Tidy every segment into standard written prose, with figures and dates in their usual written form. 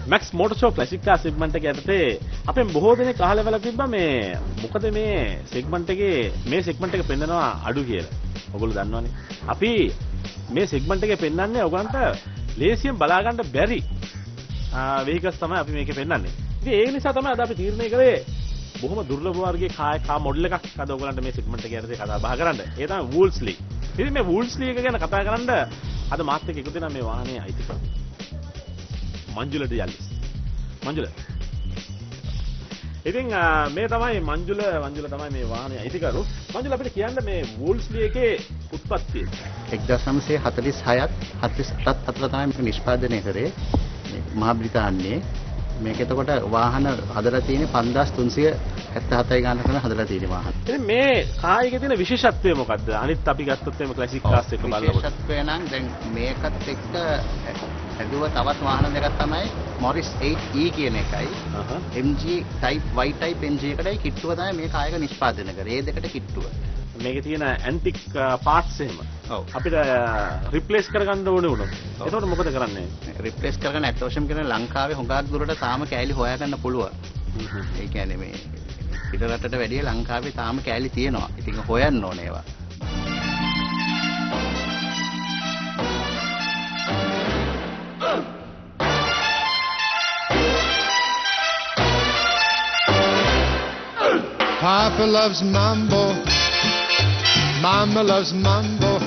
Max Motor Show Classic Car segment එක යටතේ අපෙන් බොහෝ දෙනෙක් අහලා වෙලා තිබ්බා මේ මොකද මේ segment එකේ මේ segment එක පෙන්නනවා අඩු කියලා. ඔයගොල්ලෝ දන්නවනේ. අපි මේ segment එකේ පෙන්නන්නේ ඔයගන්ට ලේසියෙන් බලා ගන්න බැරි vehicles තමයි අපි මේකේ පෙන්නන්නේ. ඉතින් ඒ නිසා තමයි අද අපි තීරණය කළේ බොහොම දුර්ලභ වර්ගයේ කාර් මොඩල් එකක් අද ඔයගලන්ට මේ segment එක යටතේ කතා බහ කරන්න. ඒ තමයි Wolseley. ඉතින් මේ Wolseley එක ගැන කතා කරන්න අද මාත් එක්ක එකතු වෙනා මේ වාහනේ අයිතිකරු Manjula Diallis. Manjula. ඉතින් මේ තමයි Manjula තමයි මේ වාහනේ අයිතිකරු. Manjula අපිට කියන්න මේ Wolseley එකේ උත්පත්තිය 1946ත් 48ත් අතර තමයි මේක නිෂ්පාදනය කරේ මහා බ්‍රිතාන්‍යයේ. මේක එතකොට වාහන හදලා තියෙන්නේ 5377 ගානක් කරන හදලා තියෙන වාහන. ඉතින් මේ කාර් එකේ තියෙන විශේෂත්වය මොකද්ද? අනිත් අපි ගත්තොත් එimhe ක්ලාසික් කාර්ස් එක බලනකොට විශේෂත්වය නම් දැන් මේකත් එක්ක හැදුව තවත් වාහන දෙකක් තමයි Morris 8E කියන එකයි. MG type Y type MG එකටයි කිට්ටුව තමයි මේ කාර් එක නිෂ්පාදනය කරේ. ඒ දෙකට කිට්ටුව. මේකේ තියෙන ඇන්ටික් පාර්ට්ස් එහෙම. ඔව්. අපිට රිප්ලේස් කරගන්න ඕනේ වුණොත්. එතකොට මොකද කරන්නේ? රිප්ලේස් කරගන්න ඇත්තටම කියන ලංකාවේ හුඟක් දුරට තාම කෑලි හොයාගන්න පුළුවන්. ඒ කියන්නේ මේ පිට රටට වැඩිය ලංකාවේ තාම කෑලි තියෙනවා. ඉතින් හොයන්න ඕනේ ඒවා. Papa loves mambo. Mama loves mambo.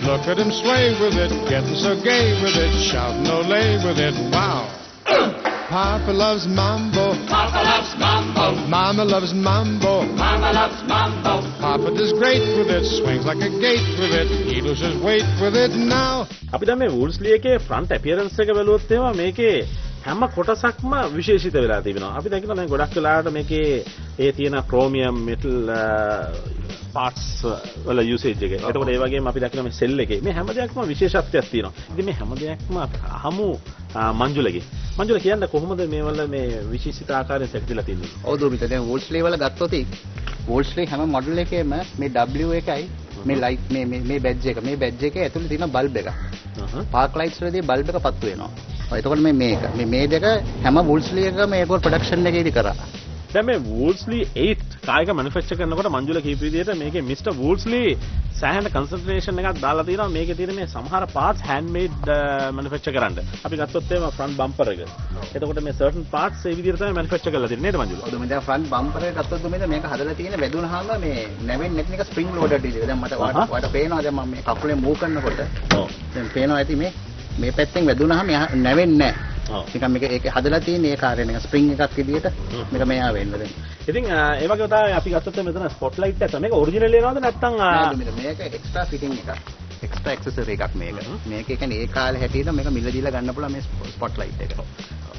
Look at him sway with it, getting so gay with it, shouting ole with it, wow. Papa loves mambo. Papa loves mambo. Mama loves mambo. Mama loves mambo. Papa does great with it, swings like a gate with it, he loses weight with it now. අපි දැන් මේ Wolseley එකේ front appearance එක බැලුවොත් එහෙම මේකේ හැම කොටසක්ම විශේෂිත වෙලා තිබෙනවා. අපි දැන් කියනවා ගොඩක් වෙලාවට මේකේ ඒ තියෙන chromium metal parts වල usage එක. එතකොට ඒ වගේම අපි දැක්කම මේ cell එකේ මේ හැම දෙයක්ම විශේෂත්වයක් තියෙනවා. ඉතින් මේ හැම දෙයක්ම අහමු මංජුලගේ. මංජුල කියන්න කොහොමද මේ වල මේ විශේෂිත ආකාරයෙන් සැකසීලා තියෙන්නේ? ඔව් දුමිත දැන් Wolseley වල ගත්තොත් Wolseley හැම මොඩල් එකේම මේ W එකයි මේ ලයිට් මේ බැජ් එක එකේ ඇතුලේ තියෙන බල්බ් එක. පාර්ක් ලයිට්ස් වලදී බල්බ් එක පත්තු වෙනවා. එතකොට මේ දෙක හැම Wolseley එකම මේක ප්‍රොඩක්ෂන් එකේදී කරා. දැන් මේ Wolseley 8 කායක මැනුෆැක්චර් කරනකොට මංජුල කීප විදිහට මේකේ Mr. Wolseley සෑහෙන කන්සන්ට්‍රේෂන් එකක් දාලා තියෙනවා. මේකේ තියෙන මේ සමහර parts handmade මැනුෆැක්චර් කරන්න. අපි ගත්තොත් එහෙම front bumper එක. එතකොට මේ certain parts ඒ විදිහට තමයි මැනුෆැක්චර් කරලා තියෙන්නේ නේද මංජුල? ඔව් දැන් front bumper එක ගත්තොත් මේක හදලා තියෙන වැදුනහම මේ නැවෙන්නේ නැති එක spring loaded විදිහට. දැන් මට ඔයාලට පේනවා දැන් මම මේ කකුලෙන් move කරනකොට. ඔව්. දැන් පේනවා ඇති මේ පැත්තෙන් වැදුනහම නැවෙන්නේ නැහැ. නිකන් මේක ඒක හදලා තියෙන ඒ කාර්යය නිකන් ස්ප්‍රින්ග් එකක් විදියට මේක මෙහා වෙන්න දැන්. ඉතින් ඒ වගේ තමයි අපි ගත්තොත් මෙතන ස්පොට්ලයිට් එක මේක ඔරිජිනල් එනවද නැත්නම් මේක එක්ස්ට්‍රා ෆිටින්గ్ එකක්. එක්ස්ට්‍රා ඇක්සසරි එකක් මේක. මේක කියන්නේ ඒ කාලේ හැටියට මේක මිල දීලා ගන්න පුළුවන් මේ ස්පොට්ලයිට් එක.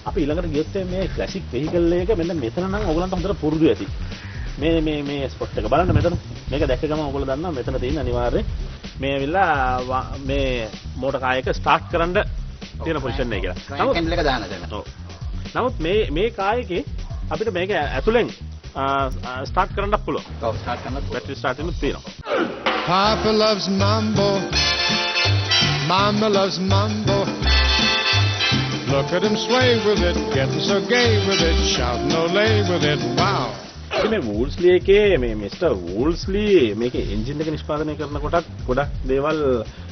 අපි ඊළඟට ගියොත් මේ ක්ලාසික් වෙහිකල් එක මෙන්න මෙතන නම් ඔයගලන්ට හොඳට පුරුදු ඇති. මේ ස්පොට් එක බලන්න මෙතන. මේක දැක්ක ගමන් ඔයගොල්ලෝ දන්නවා මෙතන තියෙන අනිවාර්යයෙන් මේ ඇවිල්ලා මේ මෝටර් කාර් එක ස්ටාර්ට් කරන්න තියෙන පොසිෂන් එක කියලා. නමුත් හැන්ඩල් එක දාන්න දෙන්න. ඔව්. නමුත් මේ කාර් එකේ අපිට මේක ඇතුලෙන් ස්ටාර්ට් කරන්නත් පුළුවන්. ඔව් ස්ටාර්ට් කරන්නත් පුළුවන්. බැටරි ස්ටාර්ට් එකක් තියෙනවා. Papa loves mambo. Mama loves mambo. Look at him sway with it, getting so gay with it, shouting ole with it, wow. මේ Wolseley එකේ මේ Mr. Wolseley මේකේ එන්ජින් එක නිෂ්පාදනය කරනකොටත් ගොඩක් දේවල්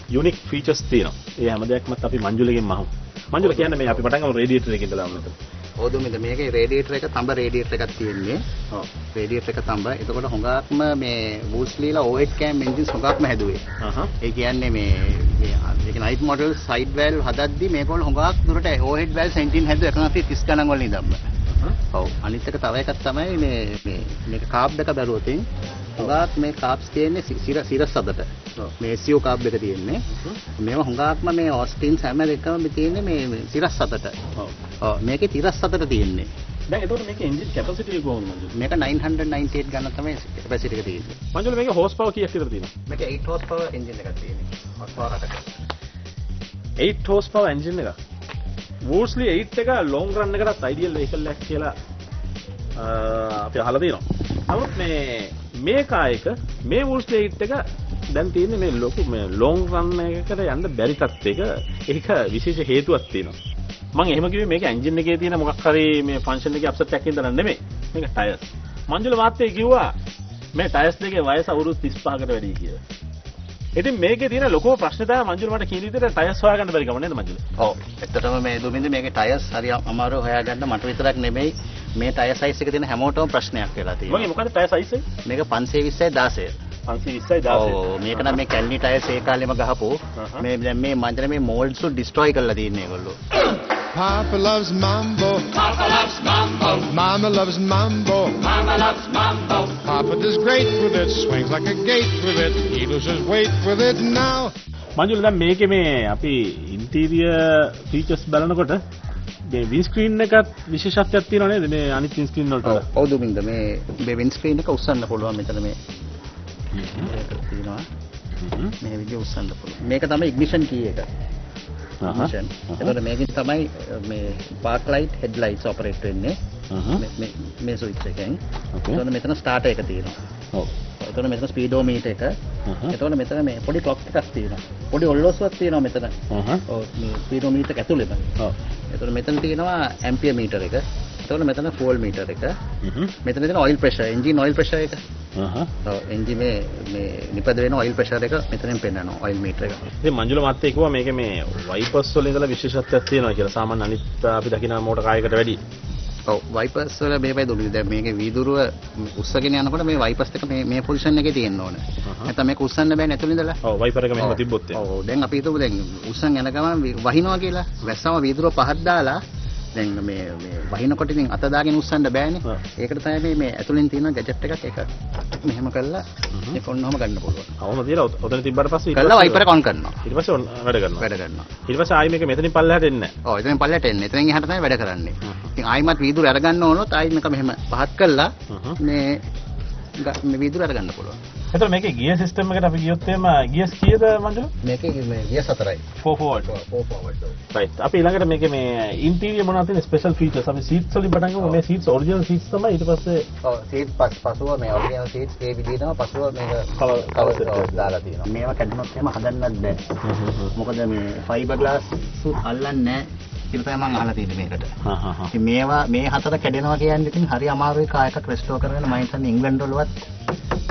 යුනික් ෆීචර්ස් තියෙනවා. ඒ හැම දෙයක්මත් අපි මංජුලගෙන් අහමු. මංජුල කියන්නේ මේ අපි පටන් ගමු රේඩියේටර් එකකින් දාමු මෙතන. ඔව් දුමිත මේකේ රේඩියේටර් එක තඹ රේඩියේටර් එකක් තියෙන්නේ. ඔව් රේඩියේටර් එක තඹ. එතකොට හොඟක්ම මේ Wolseley ලා O8 cam එන්ජින්ස් හොඟක්ම හැදුවේ. ඒ කියන්නේ මේක නයිට් මොඩල් සයිඩ් වැල්ව් හදද්දි මේකවල හොඟක් දුරට O8 වැල්ව් එන්ජින් හැදුවා 130 ගණන් වල ඉඳන්ම. ඔව් අනිත් එක තව එකක් තමයි මේක කාබ් එක බැලුවොත් හුඟක් මේ කාබ්ස් තියෙන්නේ සිරස් අතට. මේ SEO කාබ් එක තියෙන්නේ. මේවා හුඟක්ම මේ ඔස්ටින්ස් හැම එකම තියෙන්නේ මේ සිරස් අතට. ඔව් මේකේ තිරස් අතට තියෙන්නේ. දැන් එතකොට මේකේ එන්ජින් කැපැසිටි එක කොහොමද මංජුල? මේක 998 ගන්න තමයි කැපැසිටි එක තියෙන්නේ. මංජුල මේකේ හෝස් පවර් කීයක් විතර තියෙනවද? මේක 8 හෝස් පවර් එන්ජින් එකක් තියෙන්නේ. හෝස් පවර් 8ක. 8 හෝස් පවර් එන්ජින් එකක්. Wolseley 8 එක long run එකටත් ideal vehicle එකක් කියලා අපි අහලා තියෙනවා. නමුත් මේ කාර් එක මේ Wolseley 8 එක දැන් තියෙන්නේ මේ ලොකු මේ long run එකකට යන්න බැරි තත්ත්වයක. ඒක විශේෂ හේතුවක් තියෙනවා. මම එහෙම කිව්වේ මේක එන්ජින් එකේ තියෙන මොකක් හරි මේ ෆන්ක්ෂන් එකේ අප්සෙට් එකක් ඉදලා නෙමෙයි. මේක ටයර්ස්. මංජුල මාත්‍යේ කිව්වා මේ ටයර්ස් දෙකේ වයස අවුරුදු 35කට වැඩි කියලා. ඉතින් මේකේ තියෙන ලොකෝ ප්‍රශ්නේ තමයි මංජුල මට කියන විදිහට ටයර්ස් හොයාගන්න බැරි කම නේද මංජුල? ඔව්. ඇත්තටම මේ දුමින්ද මේකේ ටයර්ස් හරි අමාරු හොයාගන්න මට විතරක් නෙමෙයි මේ ටයර් සයිස් එක තියෙන හැමෝටම ප්‍රශ්නයක් වෙලා තියෙනවා. මගේ මොකද ටයර් සයිස් එක? මේක 520යි 16යි. 520යි 16යි. ඔව් මේක නම් මේ කැලණි ටයර්ස් ඒ කාලෙම ගහපු මේ දැන් මේ මන්දර මේ මෝල්ඩ්ස් ඩිස්ට්‍රොයි කරලා තියෙන්නේ ඒගොල්ලෝ. Papa loves mambo. Papa loves mambo. Mama loves mambo. Mama loves mambo. Papa does great with it, swings like a gate with it. He loses weight with it now. Manjula දැන් මේකේ මේ අපි ඉන්ටීරියර් ෆීචර්ස් බලනකොට මේ win screen එකත් විශේෂත්වයක් තියෙනවා නේද මේ අනිත් වින් ස්ක්‍රීන් වලට වඩා? ඔව් දුමින්ද මේ වින් ස්ක්‍රීන් එක උස්සන්න පුළුවන් මෙතන මේ මේක තියෙනවා. මේ විදිහ උස්සන්න පුළුවන්. මේක තමයි ඉග්නිෂන් කී එක. ඉග්නිෂන්. එතකොට මේකෙන් තමයි මේ park light head lights operate වෙන්නේ. මේ ස්විච් එකෙන්. එතකොට මෙතන ස්ටාර්ටර් එක තියෙනවා. ඔව්. එතකොට මෙතන ස්පීඩෝමීටර් එක. එතකොට මෙතන මේ පොඩි ක්ලොක් එකක් තියෙනවා. පොඩි ඔල්ලෝසුවක් තියෙනවා මෙතන. ඔව් මේ ස්පීඩෝමීටර් එක ඇතුළේම. ඔව්. එතකොට මෙතන තියෙනවා ඇම්පියර් මීටර් එක. එතකොට මෙතන ෆුවල් මීටර් එක. මෙතන තියෙන oil pressure, engine oil pressure එක. ඔව් එන්ජින් මේ නිපද වෙන ඔයිල් ප්‍රෙෂර් එක මෙතනින් පෙන්නනවා ඔයිල් මීටර් එක. ඉතින් මංජුල මාත්‍යේ කිව්වා මේකේ මේ වයිපර්ස් වල ඉඳලා විශේෂත්වයක් තියෙනවා කියලා. සාමාන්‍ය අනිත් අපි දකින මෝටර් කායකට වැඩි. ඔව් වයිපර්ස් වල මේපයි දුන්නේ. දැන් මේකේ වීදුරුව උස්සගෙන යනකොට මේ වයිපර්ස් එක මේ පොසිෂන් එකේ තියෙන්න ඕනේ. නැත්නම් මේක උස්සන්න බෑනේ ඇතුළේ ඉඳලා. ඔව් වයිපර් එක මෙහෙම තිබ්බොත් එහෙම. ඔව් දැන් අපි හිතමු දැන් උස්සන් යන ගමන් වහිනවා කියලා. වැස්සම වීදුරුව පහක් දාලා දැන් මේ වහිනකොට ඉතින් අත දාගෙන උස්සන්න බෑනේ. ඒකට තමයි මේ ඇතුළෙන් තියෙන ගැජට් එකක් ඒක මෙහෙම කරලා ඒක ඔන්නෝම ගන්න පුළුවන්. අවම තියලා ඔතන තිබ්බට පස්සේ කළා වයිපර් එක ඔන් කරනවා. ඊට පස්සේ වැඩ කරනවා. වැඩ කරනවා. ඊට පස්සේ ආයි මේක මෙතනින් පල්ලෙහාට එන්නේ නැහැ. ඔව් එතනින් පල්ලෙහාට එන්නේ. එතනින් එහාට තමයි වැඩ කරන්නේ. ඉතින් ආයිමත් වීදුර අරගන්න ඕනොත් ආයි මේක මෙහෙම පහත් කළා මේ වීදුර අරගන්න පුළුවන්. එතකොට මේකේ ගියර් සිස්ටම් එකට අපි ගියොත් එහෙම ගියර්ස් කීයද මංජුල? මේකේ මේ ගියර් 4යි. 4 forward. 4 forward. right. අපි ඊළඟට මේකේ මේ ඉන්ටීරියර් මොනවද තියෙන ස්පෙෂල් ෆීචර්ස් අපි සීට්ස් වලින් පටන් ගමු. මේ සීට්ස් ඔරිජිනල් සීට්ස් තමයි ඊට පස්සේ ඔව් සීට් පසුව මේ ඔරිජිනල් සීට්ස් ඒ විදිහටම පසුව මේක කවර් සෙට් දාලා තියෙනවා. මේවා කැඩුනොත් එහෙම හදන්නත් බෑ. මොකද මේ ෆයිබර් ග්ලාස් අල්ලන්නේ නැහැ. ඒක තමයි මම අහලා තියෙන්නේ මේකට. ඉතින් මේවා මේ හතර කැඩෙනවා කියන්නේ ඉතින් හරි අමාරුයි කායකක් රෙස්ටෝර් කරගෙන මම හිතන්නේ ඉංග්ලන්ඩ් වලවත්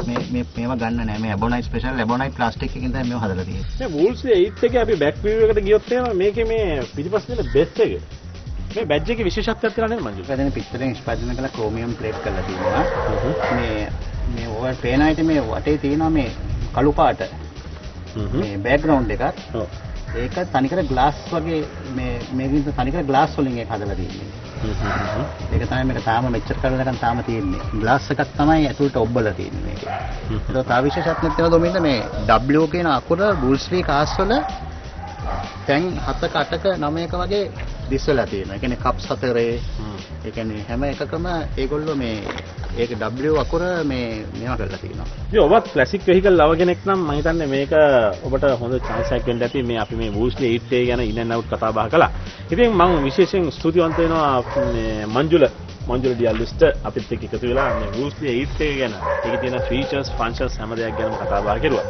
මේවා ගන්න නැහැ. මේ ඇබොනයිට් ස්පෙෂල් ඇබොනයිට් ප්ලාස්ටික් එකකින් තමයි මේව හදලා තියෙන්නේ. මේ වූල්ස්ලි 8 එකේ අපි බෑක් වීව් එකට ගියොත් එහෙම මේකේ මේ පිටිපස්සේ තියෙන බෙස් එක මේ බැජ් එකේ විශේෂත්වයක් තියෙනවා නේද මංජු? ඒකෙන් පිටරෙන් ස්පැඩින කරලා ක්‍රෝමියම් ප්ලේට් කරලා තියෙනවා. මේ ඔය පේන අයිට මේ වටේ තියෙනවා මේ කළු පාට. මේ බෑග්ග්‍රවුන්ඩ් එකක්. ඔව්. ඒක තනිකර ග්ලාස් වගේ මේකෙන් තනිකර ග්ලාස් වලින් ඒක හදලා තියෙන්නේ. ඒක තමයි මේක තාම මෙච්චර කරලා නැකන් තාම තියෙන්නේ. ග්ලාස් එකක් තමයි ඇතුළට ඔබ්බලා තියෙන්නේ මේකේ. ඒක තව විශේෂත්වයක් තියෙනවා දොමින්ද මේ W කියන අකුර බුල්ස්ලි කාස් වල තැන් 7ක 8ක 9ක වගේ දිස්වලා තියෙනවා. ඒ කියන්නේ කප්ස් 4 ඒ කියන්නේ හැම එකකම ඒගොල්ලෝ මේ ඒක W අකුර මේවා කරලා තියෙනවා. ඉතින් ඔබත් ක්ලාසික් වෙහිකල් ලව කෙනෙක් නම් මම හිතන්නේ මේක ඔබට හොඳ chance එකක් වෙන්න ඇති. මේ අපි මේ වූස්ලි 8A ගැන ඉන් ඇන්ඩ් අවුට් කතා බහ කළා. ඉතින් මම විශේෂයෙන් ස්තුතිවන්ත වෙනවා මේ මංජුල ඩියල්ලිස්ට අපිත් එක්ක එකතු වෙලා මේ වූස්ලි 8A ගැන ඒකේ තියෙන ෆීචර්ස් ෆන්ක්ෂන්ස් හැම දෙයක් ගැනම කතා බහ කරුවා.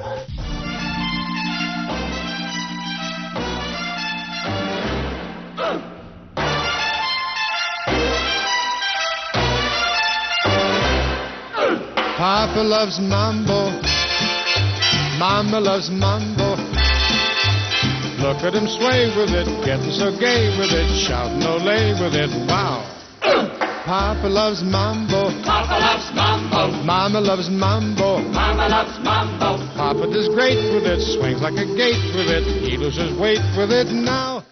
Papa loves mambo. Mama loves mambo. Look at him sway with it, getting so gay with it, shouting ole with it. Wow. Papa loves mambo. Papa loves mambo. Mama loves mambo. Mama loves mambo. Papa does great with it, swings like a gate with it. He loses weight with it now.